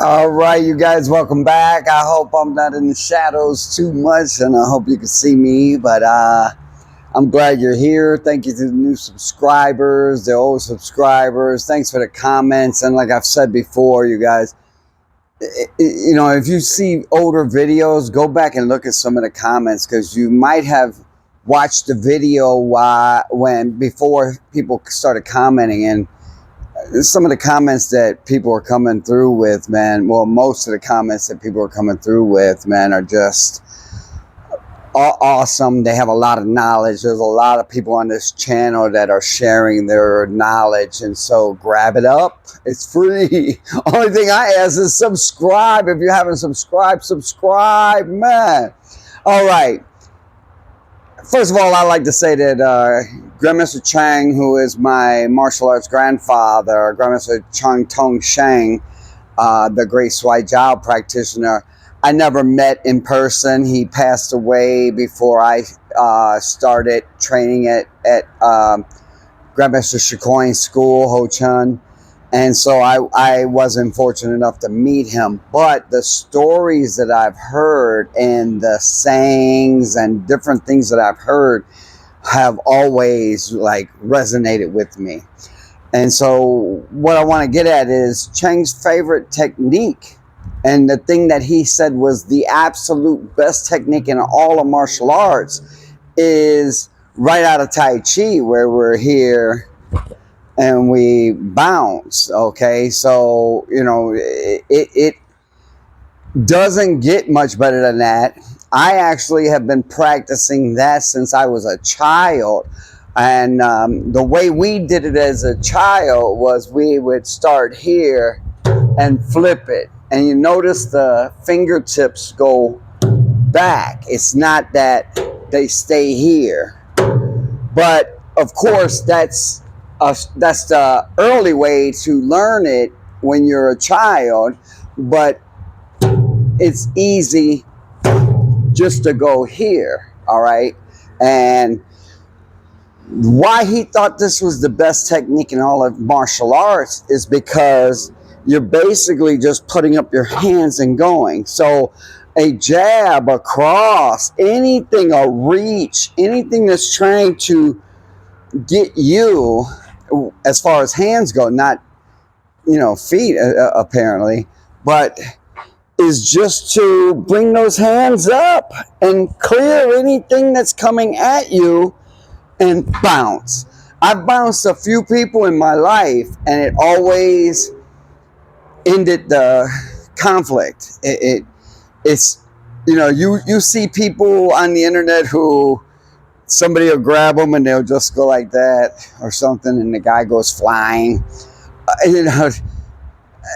All right, you guys, welcome back. I hope I'm not in the shadows too much, and I hope you can see me. But I'm glad you're here. Thank you to the new subscribers, the old subscribers. Thanks for the comments. And like I've said before, you guys, if you see older videos, go back and look at some of the comments because you might have watched the video before people started commenting, and some of the comments that people are coming through with, man, well, most of the comments that people are coming through with, man, are just awesome. They have a lot of knowledge. There's a lot of people on this channel that are sharing their knowledge, and so grab it up. It's free. Only thing I ask is subscribe. If you haven't subscribed, subscribe, man. All right. First of all, I'd like to say that Grandmaster Chang, who is my martial arts grandfather, Grandmaster Tung Sheng, the great Swai Jiao practitioner, I never met in person. He passed away before I started training at Grandmaster Shikoy's school, Ho Chun. And so I wasn't fortunate enough to meet him. But the stories that I've heard and the sayings and different things that I've heard have always resonated with me. And so what I want to get at is Chang's favorite technique. And the thing that he said was the absolute best technique in all of martial arts is right out of Tai Chi, where we're here and we bounce. Okay, so it doesn't get much better than that. I actually have been practicing that since I was a child, and the way we did it as a child was we would start here and flip it, and you notice the fingertips go back. It's not that they stay here, but of course that's the early way to learn it when you're a child, but it's easy just to go here, all right? And why he thought this was the best technique in all of martial arts is because you're basically just putting up your hands and going. So a jab, a cross, anything, a reach, anything that's trying to get you, as far as hands go, not feet apparently, but is just to bring those hands up and clear anything that's coming at you and bounce. I've bounced a few people in my life, and it always ended the conflict. It's you see people on the internet who somebody will grab them and they'll just go like that or something, and the guy goes flying.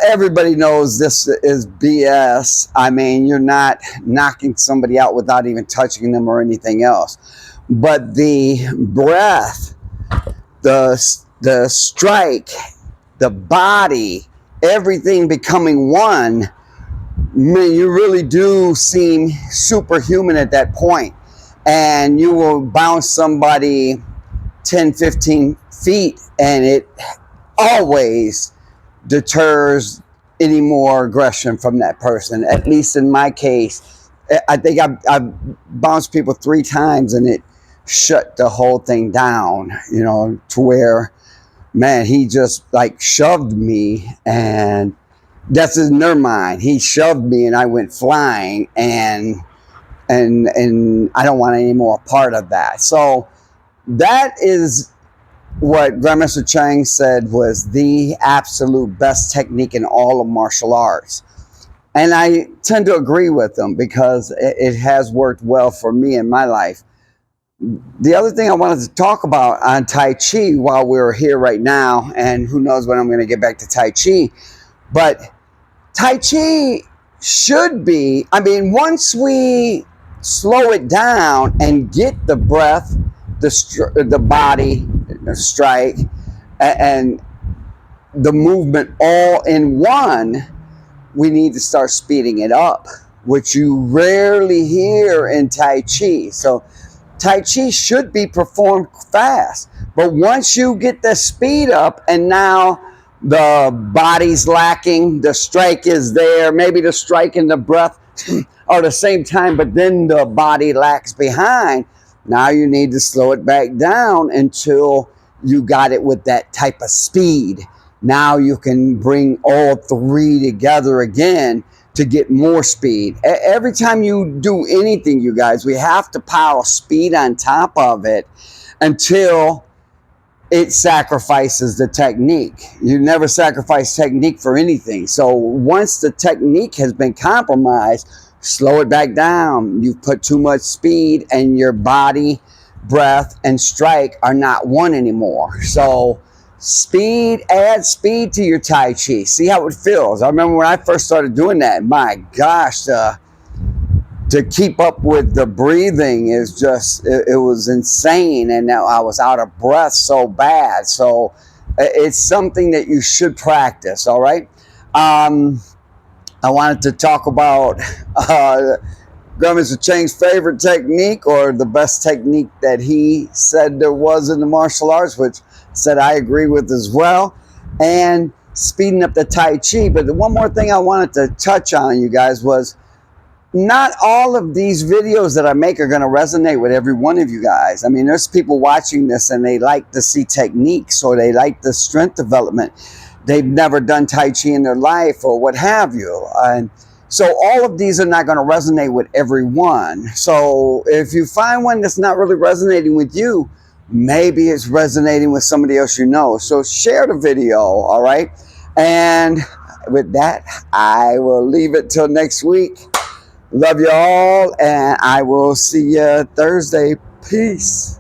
Everybody knows this is BS. I mean, you're not knocking somebody out without even touching them or anything else. But the breath, the strike, the body, everything becoming one, man, you really do seem superhuman at that point. And you will bounce somebody 10, 15 feet, and it always deters any more aggression from that person. At least in my case, I think I've bounced people 3 times, and it shut the whole thing down, to where, man, he just shoved me, and that's in their mind. He shoved me, and I went flying, and I don't want any more part of that. So that is what Grandmaster Chang said was the absolute best technique in all of martial arts. And I tend to agree with him because it has worked well for me in my life. The other thing I wanted to talk about on Tai Chi while we're here right now, and who knows when I'm going to get back to Tai Chi, but Tai Chi should be, once we slow it down and get the breath, the body, the strike, and the movement all in one, we need to start speeding it up, which you rarely hear in Tai Chi. So Tai Chi should be performed fast, but once you get the speed up, and now the body's lacking, the strike is there, maybe the strike and the breath are the same time, but then the body lags behind. Now you need to slow it back down until you got it with that type of speed. Now you can bring all three together again to get more speed. Every time you do anything, you guys, we have to pile speed on top of it until it sacrifices the technique. You never sacrifice technique for anything. So once the technique has been compromised, slow it back down. You've put too much speed and your body, breath, and strike are not one anymore. So speed, add speed to your Tai Chi. See how it feels. I remember when I first started doing that, my gosh, to keep up with the breathing is just, it was insane. And now I was out of breath so bad. So it's something that you should practice, all right? I wanted to talk about Grandmaster Cheng's favorite technique, or the best technique that he said there was in the martial arts, which said I agree with as well, and speeding up the Tai Chi. But the one more thing I wanted to touch on, you guys, was not all of these videos that I make are going to resonate with every one of you guys. I mean, there's people watching this and they like to see techniques, or they like the strength development. They've never done Tai Chi in their life, or what have you. And so all of these are not going to resonate with everyone. So if you find one that's not really resonating with you, maybe it's resonating with somebody else you know. So share the video, all right? And with that, I will leave it till next week. Love you all, and I will see you Thursday. Peace.